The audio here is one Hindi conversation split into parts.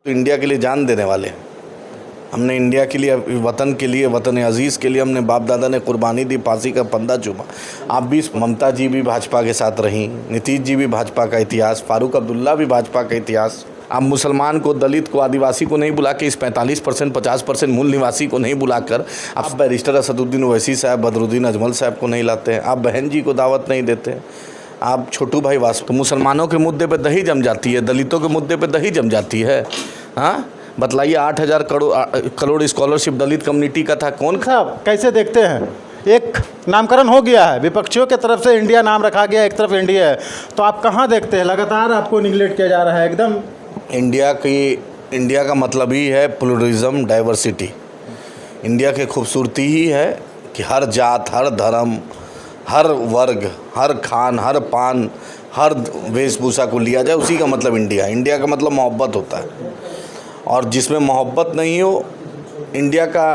तो इंडिया के लिए जान देने वाले हैं। हमने इंडिया के लिए, वतन के लिए, वतन अजीज़ के लिए हमने बाप दादा ने कुर्बानी दी, फांसी का फंदा चूमा। आप भी, ममता जी भी भाजपा के साथ रहीं, नीतीश जी भी भाजपा का इतिहास, फारूक अब्दुल्ला भी भाजपा का इतिहास। आप मुसलमान को, दलित को, आदिवासी को नहीं बुला के, इस 45% 50% मूल निवासी को नहीं बुलाकर आप बैरिस्टर असदुद्दीन ओवैसी साहब, बदरुद्दीन अजमल साहब को नहीं लाते हैं, आप बहन जी को दावत नहीं देते हैं, आप छोटू भाई वासु। तो मुसलमानों के मुद्दे पे दही जम जाती है, दलितों के मुद्दे पे दही जम जाती है। हाँ, बतलाइए, 8,000 करोड़ स्कॉलरशिप दलित कम्युनिटी का था, कौन साहब कैसे देखते हैं? एक नामकरण हो गया है, विपक्षियों की तरफ से इंडिया नाम रखा गया, एक तरफ इंडिया है, तो आप कहाँ देखते हैं? लगातार आपको निगलेक्ट किया जा रहा है एकदम। इंडिया का मतलब ही है प्लुरलिज्म, डाइवर्सिटी। इंडिया की खूबसूरती ही है कि हर जात, हर धर्म, हर वर्ग, हर खान, हर पान, हर वेशभूषा को लिया जाए, उसी का मतलब इंडिया का मतलब मोहब्बत होता है। और जिसमें मोहब्बत नहीं हो, इंडिया का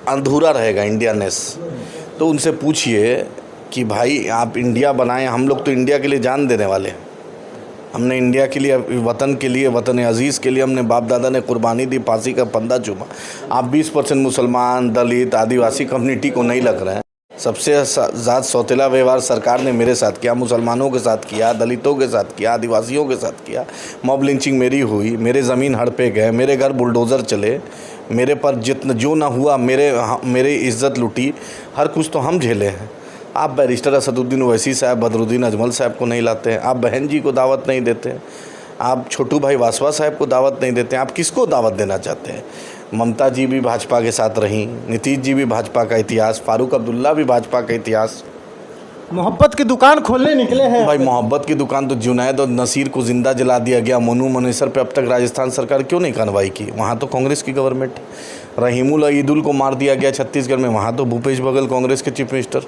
अधूरा रहेगा, इंडियानेस। तो उनसे पूछिए कि भाई आप इंडिया बनाएं, हम लोग तो इंडिया के लिए जान देने वाले हैं। हमने इंडिया के लिए, वतन के लिए, वतन अजीज़ के लिए हमने बाप दादा ने कुर्बानी दी, फांसी का फंदा चूमा। आप 20% मुसलमान, दलित, आदिवासी कम्युनिटी को नहीं लग रहे हैं। सबसे ज़्यादा सौतेला व्यवहार सरकार ने मेरे साथ किया, मुसलमानों के साथ किया, दलितों के साथ किया, आदिवासियों के साथ किया। मॉब लिंचिंग मेरी हुई, मेरे ज़मीन हड़पे गए, मेरे घर बुलडोज़र चले, मेरे पर जितना जो ना हुआ, मेरे इज़्ज़त लूटी, हर कुछ तो हम झेले हैं। आप बैरिस्टर असदुद्दीन ओवैसी साहब, बदरुद्दीन अजमल साहब को नहीं लाते हैं, आप बहन जी को दावत नहीं देते हैं, आप छोटू भाई वासवा साहब को दावत नहीं देते हैं, आप किसको दावत देना चाहते हैं? ममता जी भी भाजपा के साथ रहीं, नीतीश जी भी भाजपा का इतिहास, फारूक अब्दुल्ला भी भाजपा का इतिहास। मोहब्बत की दुकान खोलने निकले हैं भाई मोहब्बत की दुकान तो जुनैद और नसीर को जिंदा जला दिया गया। मनु मनेसर पे अब तक राजस्थान सरकार क्यों नहीं कार्रवाई की? वहाँ तो कांग्रेस की गवर्नमेंट। रहीमुल ईदुल को मार दिया गया छत्तीसगढ़ में, वहाँ तो भूपेश बघेल कांग्रेस के चीफ मिनिस्टर।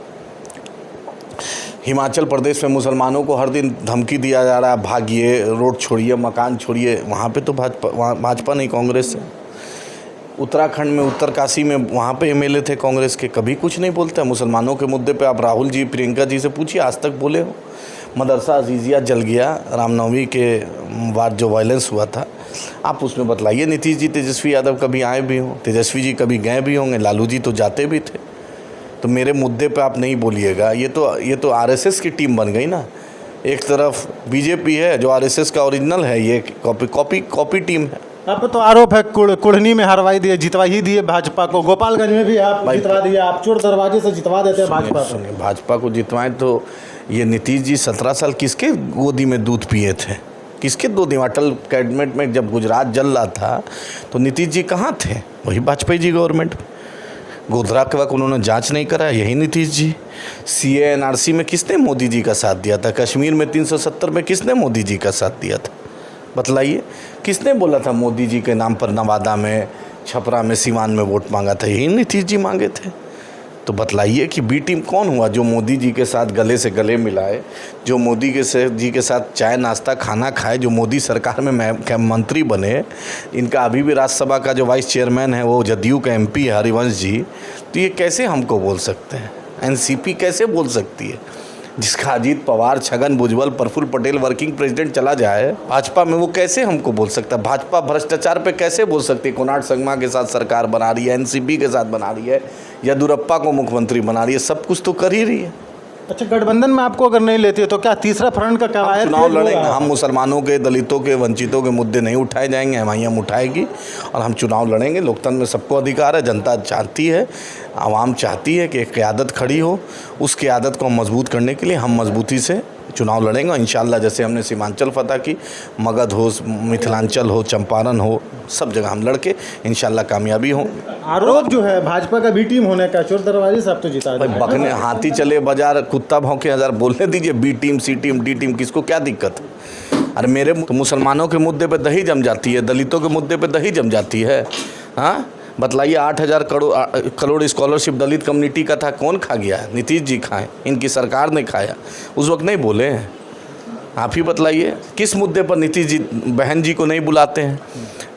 हिमाचल प्रदेश में मुसलमानों को हर दिन धमकी दिया जा रहा है, भागिए, रोड छोड़िए, मकान छोड़िए, वहाँ पे तो भाजपा नहीं, कांग्रेस है। उत्तराखंड में, उत्तरकाशी में, वहाँ पे एमएलए थे कांग्रेस के, कभी कुछ नहीं बोलते। मुसलमानों के मुद्दे पे आप राहुल जी, प्रियंका जी से पूछिए, आज तक बोले हो? मदरसा अजीज़िया जल गया, रामनवमी के बाद जो वायलेंस हुआ था, आप उसमें बतलाइए। नीतीश जी, तेजस्वी यादव कभी आए भी हों, तेजस्वी जी कभी गए भी होंगे, लालू जी तो जाते भी थे। तो मेरे मुद्दे पे आप नहीं बोलिएगा। ये तो आरएसएस की टीम बन गई ना। एक तरफ बीजेपी है जो आरएसएस का ओरिजिनल है, ये कॉपी टीम है। अब तो आरोप है कुढ़नी में हरवाई दिए, जितवा ही दिए भाजपा को। गोपालगंज में भी आप जितवा दिए, आप चोर दरवाजे से जितवा देते हैं भाजपा को। भाजपा को जितवाएं तो ये नीतीश जी 17 साल किसके गोदी में दूध पिए थे? किसके गोदी में? अटल कैबिनेट में जब गुजरात जल रहा था तो नीतीश जी कहाँ थे? वही वाजपेयी जी गवर्नमेंट। गोधरा के वक्त उन्होंने जांच नहीं कराया, यही नीतीश जी। CA NRC में किसने मोदी जी का साथ दिया था? कश्मीर में 370 में किसने मोदी जी का साथ दिया था? बतलाइए, किसने बोला था मोदी जी के नाम पर नवादा में, छपरा में, सिवान में वोट मांगा था? यही नीतीश जी मांगे थे। तो बतलाइए कि बी टीम कौन हुआ जो मोदी जी के साथ गले से गले मिलाए, जो मोदी जी के साथ चाय नाश्ता खाना खाए, जो मोदी सरकार में मंत्री बने। इनका अभी भी राज्यसभा का जो वाइस चेयरमैन है वो जदयू का MP है, हरिवंश जी। तो ये कैसे हमको बोल सकते हैं? NCP कैसे बोल सकती है? जिसका अजीत पवार, छगन भुजबल, प्रफुल्ल पटेल वर्किंग प्रेसिडेंट चला जाए भाजपा में, वो कैसे हमको बोल सकता है? भाजपा भ्रष्टाचार पे कैसे बोल सकती है? कोनार्ड संगमा के साथ सरकार बना रही है, NCP के साथ बना रही है, येदियुरप्पा को मुख्यमंत्री बना रही है, सब कुछ तो कर ही रही है। अच्छा, गठबंधन में आपको अगर नहीं लेती है तो क्या तीसरा फ्रंट का कवायद चुनाव लड़ेंगे? हम मुसलमानों के, दलितों के, वंचितों के मुद्दे नहीं उठाए जाएंगे, हम उठाएगी और हम चुनाव लड़ेंगे। लोकतंत्र में सबको अधिकार है, जनता चाहती है, आवाम चाहती है कि एक क़यादत खड़ी हो। उस क़यादत को मजबूत करने के लिए हम मजबूती से चुनाव लड़ेंगे इंशाल्लाह। जैसे हमने सीमांचल फतह की, मगध हो, मिथिलांचल हो, चंपारण हो, सब जगह हम लड़के इंशाल्लाह कामयाबी हो। आरोप जो है भाजपा का बी टीम होने का, चोर दरवाजे से आप तो जिता भाई बकने हाथी चले बाजार, कुत्ता भौंके हज़ार, बोलने दीजिए। B team, C team, D team, किसको क्या दिक्कत है? अरे मेरे तो मुसलमानों के मुद्दे पे दही जम जाती है, दलितों के मुद्दे पे दही जम जाती है। हाँ, बतलाइए, 8,000 करोड़ स्कॉलरशिप दलित कम्युनिटी का था, कौन खा गया? नीतीश जी खाए, इनकी सरकार ने खाया। उस वक्त नहीं बोले हैं। आप ही बतलाइए किस मुद्दे पर नीतीश जी बहन जी को नहीं बुलाते हैं,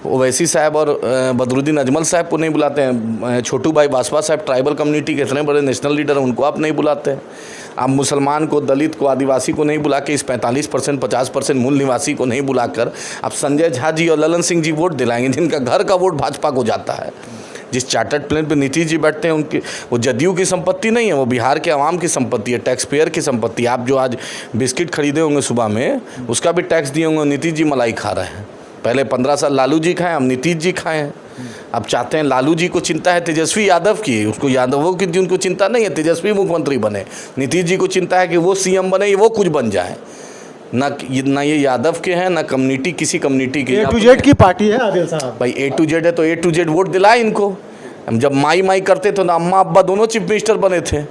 ओवैसी साहब और बदरुद्दीन अजमल साहब को नहीं बुलाते हैं, छोटू भाई बाजवा साहब ट्राइबल कम्युनिटी के इतने बड़े नेशनल लीडर हैं, उनको आप नहीं बुलाते हैं। आप मुसलमान को, दलित को, आदिवासी को नहीं बुला के इस 45% 50% मूल निवासी को नहीं बुलाकर आप संजय झा जी और ललन सिंह जी वोट दिलाएंगे, जिनका घर का वोट भाजपा को जाता है। जिस चार्टर्ड प्लेन पे नीतीश जी बैठते हैं उनकी वो जदयू की संपत्ति नहीं है, वो बिहार के आवाम की संपत्ति है, टैक्स पेयर की संपत्ति है। आप जो आज बिस्किट खरीदे होंगे सुबह में, उसका भी टैक्स दिए होंगे, नीतीश जी मलाई खा रहे हैं। पहले 15 साल लालू जी खाएं, अब नीतीश जी खाएं। अब चाहते हैं, लालू जी को चिंता है तेजस्वी यादव की, उसको यादवों की उनको चिंता नहीं है तेजस्वी मुख्यमंत्री बने। नीतीश जी को चिंता है कि वो सीएम बने, वो कुछ बन जाए। ना ये यादव के हैं, ना कम्युनिटी, किसी कम्युनिटी की। A to Z की पार्टी है आदिल साहब। भाई A to Z है तो A to Z वोट दिलाए इनको। हम जब माई करते थे तो अम्मा अब्बा दोनों चीफ मिनिस्टर बने थे।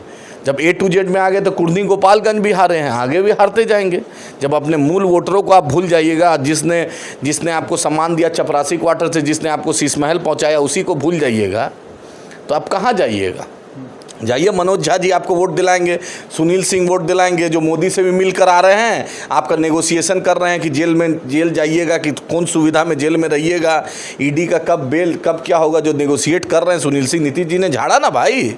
जब A to Z में आ गए तो कुर्दी गोपालगंज भी हारे हैं, आगे भी हारते जाएंगे। जब अपने मूल वोटरों को आप भूल जाइएगा, जिसने आपको सम्मान दिया चपरासी क्वार्टर से, जिसने आपको शीश महल पहुंचाया, उसी को भूल जाइएगा तो आप कहाँ जाइएगा। जाइए, मनोज झा जी आपको वोट दिलाएंगे, सुनील सिंह वोट दिलाएंगे, जो मोदी से भी मिल कर आ रहे हैं, आपका नेगोशिएशन कर रहे हैं कि जेल जाइएगा, कि कौन सुविधा में जेल में रहिएगा, ईडी का कब बेल कब क्या होगा, जो नेगोशिएट कर रहे हैं सुनील सिंह। नीतीश जी ने झाड़ा ना भाई।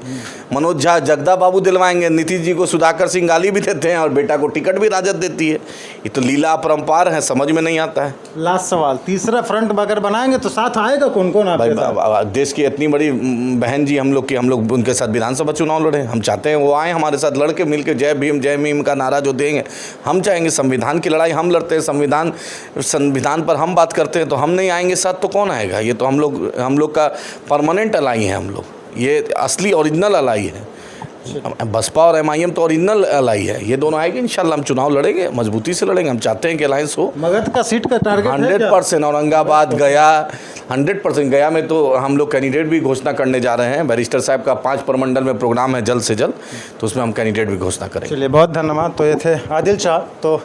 मनोज झा जगदा बाबू दिलवाएंगे, नीतीश जी को सुधाकर सिंह गाली भी देते हैं और बेटा को टिकट भी राजद देती है। ये तो लीला अपरंपार है, समझ में नहीं आता है। लास्ट सवाल, तीसरा फ्रंट अगर बनाएंगे तो साथ आएगा कौन कौन आपके साथ? देश की इतनी बड़ी बहन जी हम लोग उनके साथ विधानसभा चुनाव लड़े। हम चाहते हैं वो आए हमारे साथ, लड़के मिलके जय भीम का नारा जो देंगे हम चाहेंगे। संविधान की लड़ाई हम लड़ते हैं, संविधान पर हम बात करते हैं, तो हम नहीं आएंगे साथ तो कौन आएगा। ये तो हम लोग का परमानेंट अलाई है। हम लोग ये असली ओरिजिनल अलाई है। बसपा और MIM तो ओरिजिनल अलाई है। ये दोनों आएंगे इंशाल्लाह, हम चुनाव लड़ेंगे, मजबूती से लड़ेंगे। हम चाहते हैं कि अलायंस हो। मगध का सीट का टारगेट 100%। औरंगाबाद, गया 100%। गया में तो हम लोग कैंडिडेट भी घोषणा करने जा रहे हैं। बैरिस्टर साहब का 5 प्रमंडल में प्रोग्राम है जल्द से जल्द, तो उसमें हम कैंडिडेट भी घोषणा करेंगे। चलिए, बहुत धन्यवाद। तो ये थे आदिल शाह। तो